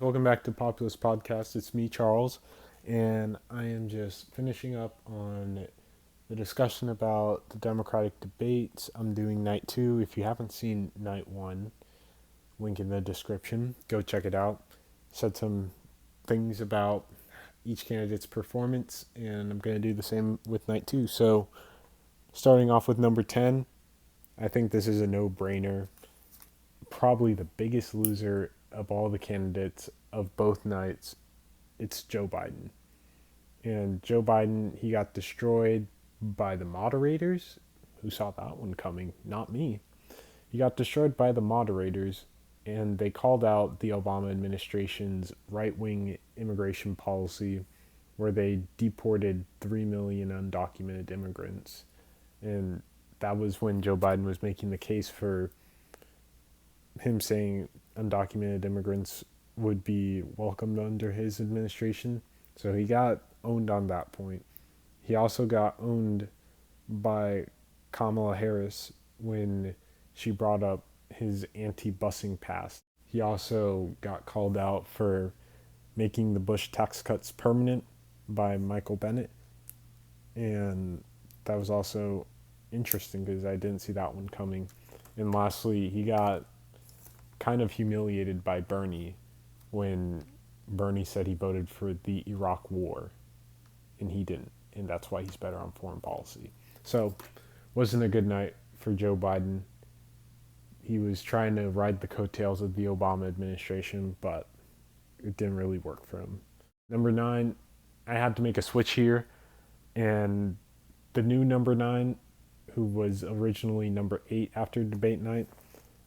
Welcome back to Populist Podcast. It's me, Charles, and I am just finishing up on the discussion about the Democratic debates. I'm doing night two. If you haven't seen night one, link in the description. Go check it out. Said some things about each candidate's performance, and I'm going to do the same with night two. So, starting off with number 10, I think this is a no brainer. Probably the biggest loser of all the candidates of both nights, it's Joe Biden. And Joe Biden, he got destroyed by the moderators. Who saw that one coming? Not me. He got destroyed by the moderators, and they called out the Obama administration's right wing immigration policy where they deported 3 million undocumented immigrants. And that was when Joe Biden was making the case for him saying undocumented immigrants would be welcomed under his administration. So he got owned on that point. He also got owned by Kamala Harris when she brought up his anti busing pass. He also got called out for making the Bush tax cuts permanent by Michael Bennett. And that was also interesting because I didn't see that one coming. And lastly, he got kind of humiliated by Bernie when Bernie said he voted for the Iraq War, and he didn't, and that's why he's better on foreign policy. So, wasn't a good night for Joe Biden. He was trying to ride the coattails of the Obama administration, but it didn't really work for him. Number 9, I had to make a switch here, and the new number 9, who was originally number 8 after debate night,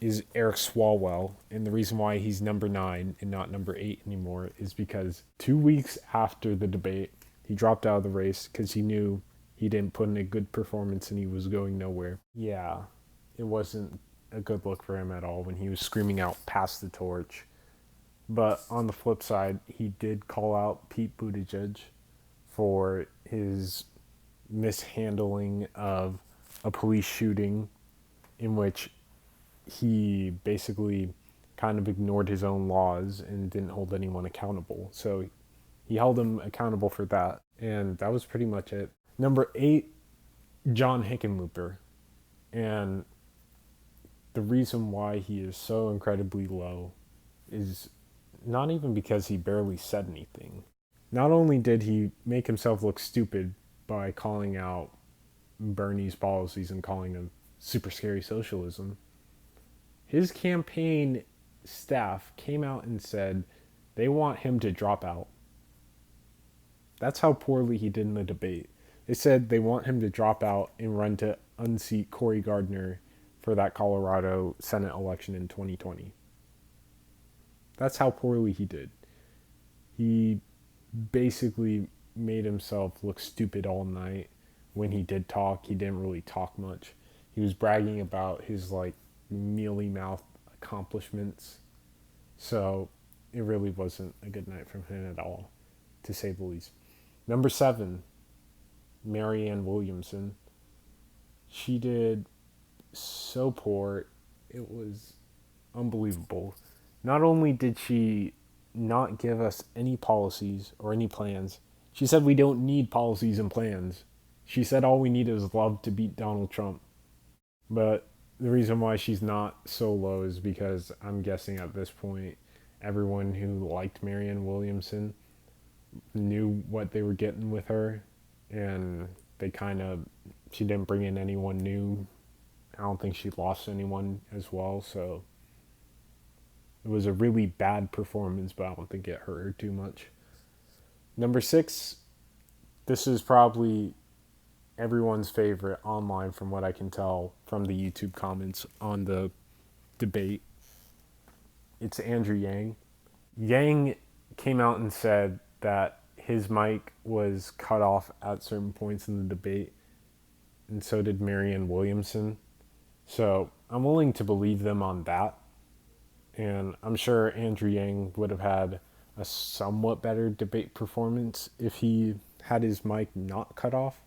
is Eric Swalwell, and the reason why he's number 9 and not number 8 anymore is because 2 weeks after the debate, he dropped out of the race because he knew he didn't put in a good performance and he was going nowhere. Yeah, it wasn't a good look for him at all when he was screaming out, "Pass the torch." But on the flip side, he did call out Pete Buttigieg for his mishandling of a police shooting in which he basically kind of ignored his own laws and didn't hold anyone accountable. So he held him accountable for that. And that was pretty much it. Number 8, John Hickenlooper. And the reason why he is so incredibly low is not even because he barely said anything. Not only did he make himself look stupid by calling out Bernie's policies and calling them super scary socialism, his campaign staff came out and said they want him to drop out. That's how poorly he did in the debate. They said they want him to drop out and run to unseat Cory Gardner for that Colorado Senate election in 2020. That's how poorly he did. He basically made himself look stupid all night. When he did talk, he didn't really talk much. He was bragging about his mealy mouth accomplishments. So it really wasn't a good night from him at all, to say the least. Number 7, Marianne Williamson. She did so poor. It was unbelievable. Not only did she not give us any policies or any plans, she said we don't need policies and plans. She said all we need is love to beat Donald Trump. But the reason why she's not so low is because I'm guessing at this point everyone who liked Marianne Williamson knew what they were getting with her, and she didn't bring in anyone new. I don't think she lost anyone as well, so it was a really bad performance, but I don't think it hurt her too much. Number 6, this is probably everyone's favorite online from what I can tell from the YouTube comments on the debate. It's Andrew Yang. Yang came out and said that his mic was cut off at certain points in the debate, and so did Marianne Williamson. So I'm willing to believe them on that. And I'm sure Andrew Yang would have had a somewhat better debate performance if he had his mic not cut off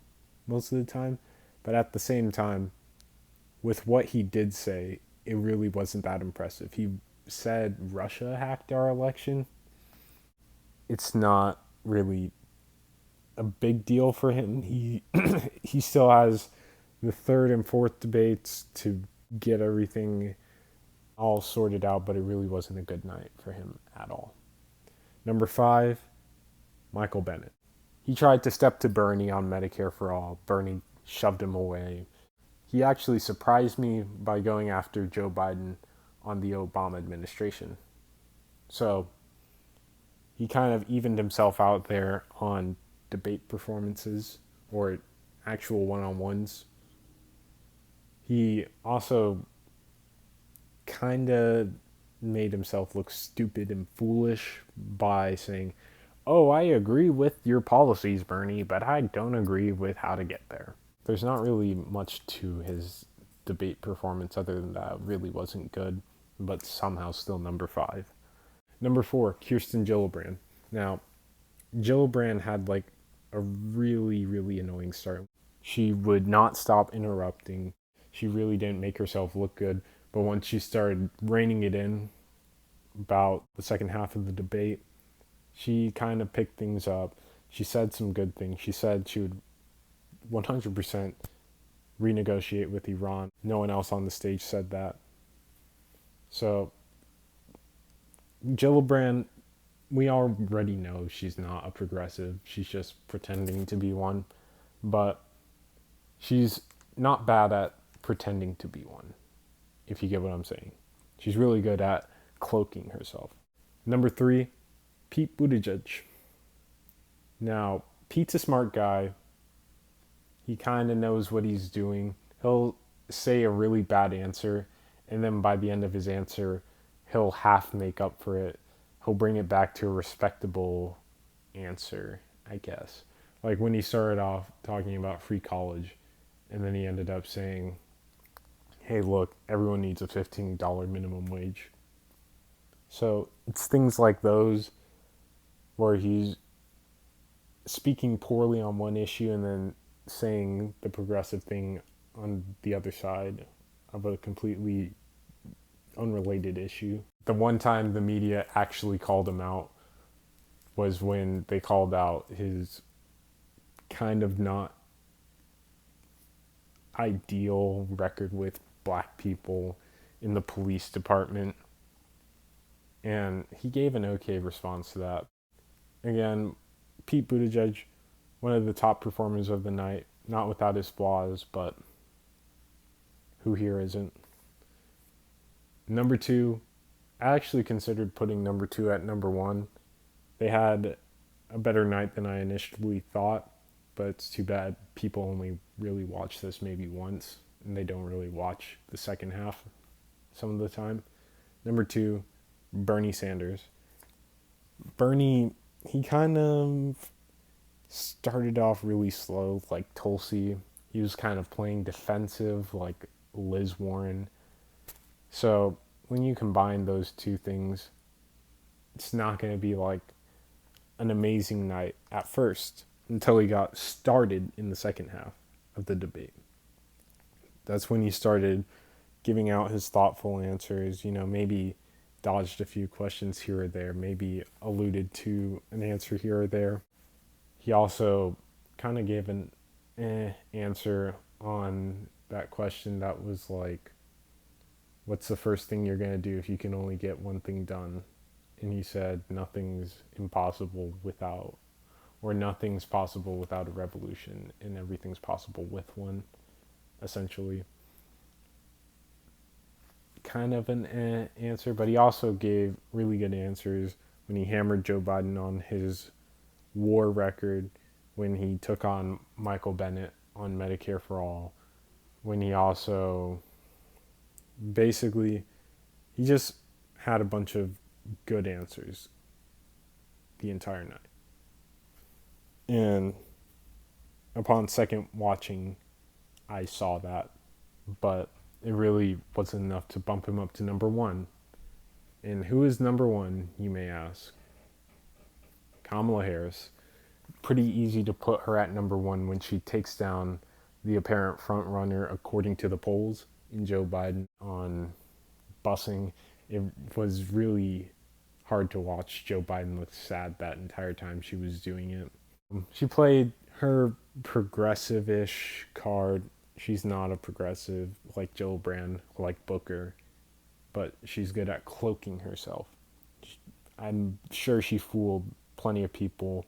most of the time. But at the same time, with what he did say, it really wasn't that impressive. He said Russia hacked our election, it's not really a big deal for him. He still has the third and fourth debates to get everything all sorted out, but it really wasn't a good night for him at all. Number 5, Michael Bennett. He tried to step to Bernie on Medicare for All. Bernie shoved him away. He actually surprised me by going after Joe Biden on the Obama administration. So he kind of evened himself out there on debate performances or actual one-on-ones. He also kind of made himself look stupid and foolish by saying, "Oh, I agree with your policies, Bernie, but I don't agree with how to get there." There's not really much to his debate performance other than that it really wasn't good, but somehow still number 5. Number 4, Kirsten Gillibrand. Now, Gillibrand had like a really, really annoying start. She would not stop interrupting. She really didn't make herself look good. But once she started reining it in about the second half of the debate, she kind of picked things up. She said some good things. She said she would 100% renegotiate with Iran. No one else on the stage said that. So, Gillibrand, we already know she's not a progressive. She's just pretending to be one. But she's not bad at pretending to be one, if you get what I'm saying. She's really good at cloaking herself. Number 3, Pete Buttigieg. Now, Pete's a smart guy. He kind of knows what he's doing. He'll say a really bad answer, and then by the end of his answer, he'll half make up for it. He'll bring it back to a respectable answer, I guess. Like when he started off talking about free college, and then he ended up saying, "Hey, look, everyone needs a $15 minimum wage." So it's things like those where he's speaking poorly on one issue and then saying the progressive thing on the other side of a completely unrelated issue. The one time the media actually called him out was when they called out his kind of not ideal record with black people in the police department. And he gave an okay response to that. Again, Pete Buttigieg, one of the top performers of the night, not without his flaws, but who here isn't? Number 2, I actually considered putting number 2 at number 1. They had a better night than I initially thought, but it's too bad people only really watch this maybe once, and they don't really watch the second half some of the time. Number 2, Bernie Sanders. Bernie, he kind of started off really slow, like Tulsi. He was kind of playing defensive, like Liz Warren. So when you combine those two things, it's not going to be like an amazing night at first until he got started in the second half of the debate. That's when he started giving out his thoughtful answers, maybe dodged a few questions here or there, maybe alluded to an answer here or there. He also kind of gave an answer on that question that was like, what's the first thing you're going to do if you can only get one thing done? And he said, nothing's possible without a revolution, and everything's possible with one, essentially. Kind of an answer, but he also gave really good answers when he hammered Joe Biden on his war record, when he took on Michael Bennett on Medicare for All, when he also basically, he just had a bunch of good answers the entire night. And upon second watching, I saw that, but it really wasn't enough to bump him up to number 1. And who is number 1, you may ask? Kamala Harris. Pretty easy to put her at number 1 when she takes down the apparent front runner according to the polls in Joe Biden on busing. It was really hard to watch. Joe Biden looked sad that entire time she was doing it. She played her progressive-ish card. She's not a progressive like Gillibrand, like Booker, but she's good at cloaking herself. I'm sure she fooled plenty of people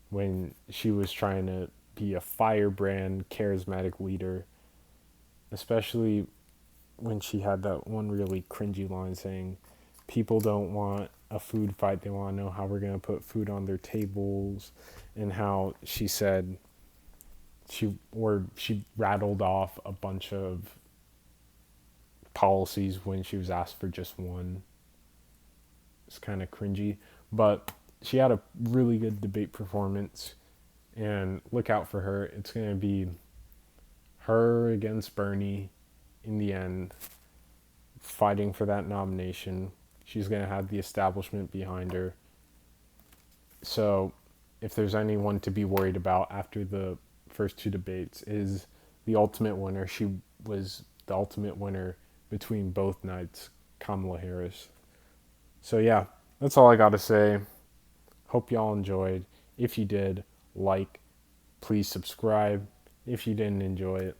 when she was trying to be a firebrand, charismatic leader, especially when she had that one really cringy line saying, people don't want a food fight, they want to know how we're going to put food on their tables, and how she said she rattled off a bunch of policies when she was asked for just one. It's kind of cringy, but she had a really good debate performance, and look out for her. It's going to be her against Bernie in the end, fighting for that nomination. She's going to have the establishment behind her. So if there's anyone to be worried about after the first two debates, is the ultimate winner. She was the ultimate winner between both nights, Kamala Harris. So yeah, that's all I got to say. Hope y'all enjoyed. If you did, like, please subscribe. If you didn't enjoy it,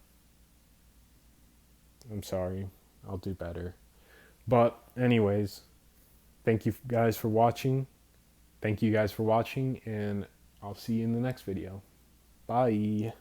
I'm sorry. I'll do better. But anyways, thank you guys for watching. And I'll see you in the next video. Bye.